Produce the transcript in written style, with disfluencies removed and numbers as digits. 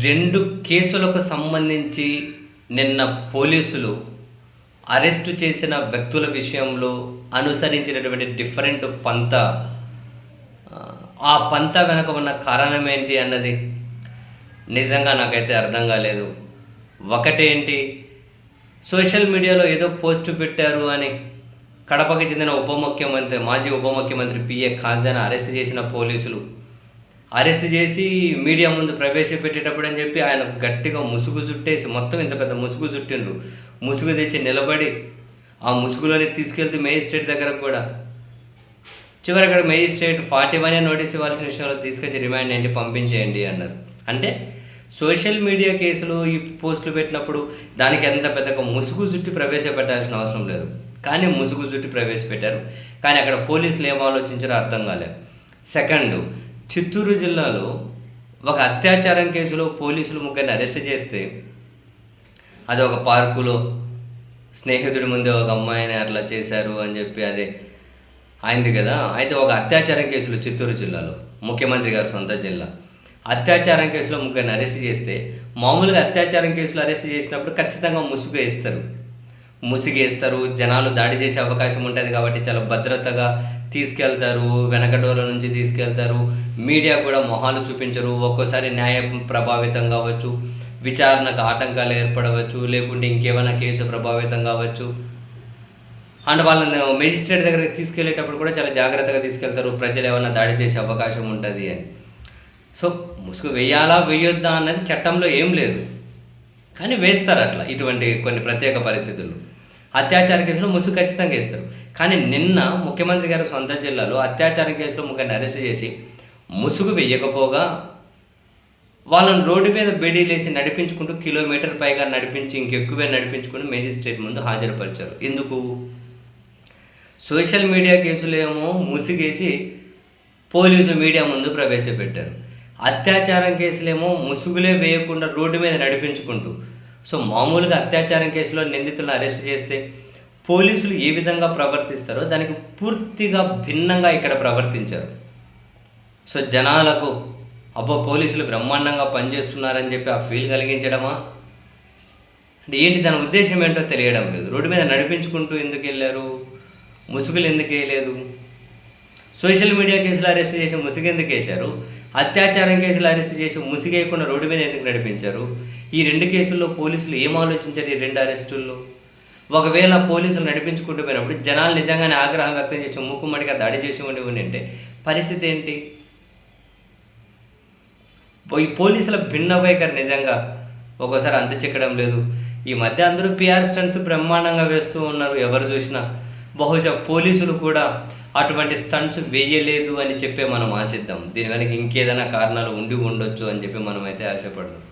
2 కేసులకు సంబంధించి నిన్న పోలీసులు అరెస్టు చేసిన వ్యక్తుల విషయంలో అనుసరించినటువంటి డిఫరెంట్ పంత, ఆ పంత వెనక ఉన్న కారణం ఏంటి అన్నది నిజంగా నాకైతే అర్థం కాలేదు. ఒకటేంటి, సోషల్ మీడియాలో ఏదో పోస్టు పెట్టారు అని కడపకి చెందిన మాజీ ఉప ముఖ్యమంత్రి పిఏ ఖాజాను అరెస్ట్ చేసిన పోలీసులు అరెస్ట్ చేసి మీడియా ముందు ప్రవేశపెట్టేటప్పుడు అని చెప్పి ఆయన గట్టిగా ముసుగు చుట్టేసి, మొత్తం ఇంత పెద్ద ముసుగు చుట్టిండ్రు. ముసుగు తెచ్చి నిలబడి ఆ ముసుగులోనే తీసుకెళ్తే మేజిస్ట్రేట్ దగ్గర కూడా చివరి అక్కడ మేజిస్ట్రేట్ 41 నోటీస్ ఇవ్వాల్సిన విషయంలో తీసుకొచ్చి రిమాండ్ ఏంటి పంపించేయండి అన్నారు. అంటే సోషల్ మీడియా కేసులు ఈ పోస్టులు పెట్టినప్పుడు దానికి ఎంత పెద్దగా ముసుగు చుట్టి ప్రవేశపెట్టాల్సిన అవసరం లేదు, కానీ ముసుగు చుట్టి ప్రవేశపెట్టారు. కానీ అక్కడ పోలీసులు ఏం ఆలోచించారో అర్థం కాలేదు. సెకండ్, చిత్తూరు జిల్లాలో ఒక అత్యాచారం కేసులో పోలీసులు 3 అరెస్ట్ చేస్తే అది ఒక పార్కులో స్నేహితుడి ముందే ఒక అమ్మాయిని అట్లా చేశారు అని చెప్పి అదే అయింది కదా. అయితే ఒక అత్యాచారం కేసులో చిత్తూరు జిల్లాలో ముఖ్యమంత్రి గారు సొంత జిల్లా అత్యాచారం కేసులో 3 అరెస్ట్ చేస్తే, మామూలుగా అత్యాచారం కేసులో అరెస్ట్ చేసినప్పుడు ఖచ్చితంగా ముసుగేస్తారు, జనాలు దాడి చేసే అవకాశం ఉంటుంది కాబట్టి చాలా భద్రతగా తీసుకెళ్తారు, వెనకడోల నుంచి తీసుకెళ్తారు, మీడియా కూడా మొహాలు చూపించరు, ఒక్కోసారి న్యాయం ప్రభావితం కావచ్చు, విచారణకు ఆటంకాలు ఏర్పడవచ్చు, లేకుంటే ఇంకేమైనా కేసు ప్రభావితం కావచ్చు. అండ్ వాళ్ళని మేజిస్ట్రేట్ దగ్గరికి తీసుకెళ్లేటప్పుడు కూడా చాలా జాగ్రత్తగా తీసుకెళ్తారు, ప్రజలు ఏమైనా దాడి చేసే అవకాశం ఉంటుంది అని. సో ముసుగు వేయాలా వేయొద్దా అన్నది చట్టంలో ఏం లేదు, కానీ వేస్తారు అట్లా ఇటువంటి కొన్ని ప్రత్యేక పరిస్థితుల్లో. అత్యాచార కేసులో ముసుగు ఖచ్చితంగా వేస్తారు. కానీ నిన్న ముఖ్యమంత్రి గారి సొంత జిల్లాలో అత్యాచారం కేసులో 3 అరెస్ట్ చేసి ముసుగు వేయకపోగా వాళ్ళని రోడ్డు మీద బెడీలేసి నడిపించుకుంటూ కిలోమీటర్ పైగా నడిపించి ఇంకెక్కువే నడిపించుకుని మేజిస్ట్రేట్ ముందు హాజరుపరిచారు. ఎందుకు? సోషల్ మీడియా కేసులేమో ముసుగేసి పోలీసు మీడియా ముందు ప్రవేశపెట్టారు. అత్యాచారం కేసులేమో ముసుగులే వేయకుండా రోడ్డు మీద నడిపించుకుంటూ. సో మామూలుగా అత్యాచారం కేసులో నిందితులను అరెస్ట్ చేస్తే పోలీసులు ఏ విధంగా ప్రవర్తిస్తారో దానికి పూర్తిగా భిన్నంగా ఇక్కడ ప్రవర్తించారు. సో జనాలకు అబ్బో పోలీసులు బ్రహ్మాండంగా పనిచేస్తున్నారని చెప్పి ఆ ఫీల్ కలిగించడమా అంటే ఏంటి, దాని ఉద్దేశం ఏంటో తెలియడం లేదు. రోడ్డు మీద నడిపించుకుంటూ ఎందుకు వెళ్ళారు, ముసుగులు ఎందుకు వేయలేదు? సోషల్ మీడియా కేసులు అరెస్ట్ చేసి ముసుగు ఎందుకు వేశారు? అత్యాచారం కేసులు అరెస్ట్ చేసి ముసిగేయకుండా రోడ్డు మీద ఎందుకు నడిపించారు? ఈ 2 కేసుల్లో పోలీసులు ఏం ఆలోచించారు? ఈ 2 అరెస్టుల్లో ఒకవేళ పోలీసులు నడిపించుకుంటూ పోయినప్పుడు జనాలు నిజంగానే ఆగ్రహం వ్యక్తం చేసి మూకుమ్మడిగా దాడి చేసి ఉంటే పరిస్థితి ఏంటి? ఈ పోలీసుల భిన్న వైఖరి నిజంగా ఒక్కోసారి అంత చిక్కడం లేదు. ఈ మధ్య అందరూ పిఆర్ స్టంట్స్ బ్రహ్మాండంగా వేస్తూ ఉన్నారు, ఎవరు చూసినా. బహుశా పోలీసులు కూడా అటువంటి స్టంట్స్ వేయలేదు అని చెప్పి మనం ఆశిద్దాం. దీని వెనక ఇంకేదైనా కారణాలు ఉండొచ్చు అని చెప్పి మనమైతే ఆశపడదాం.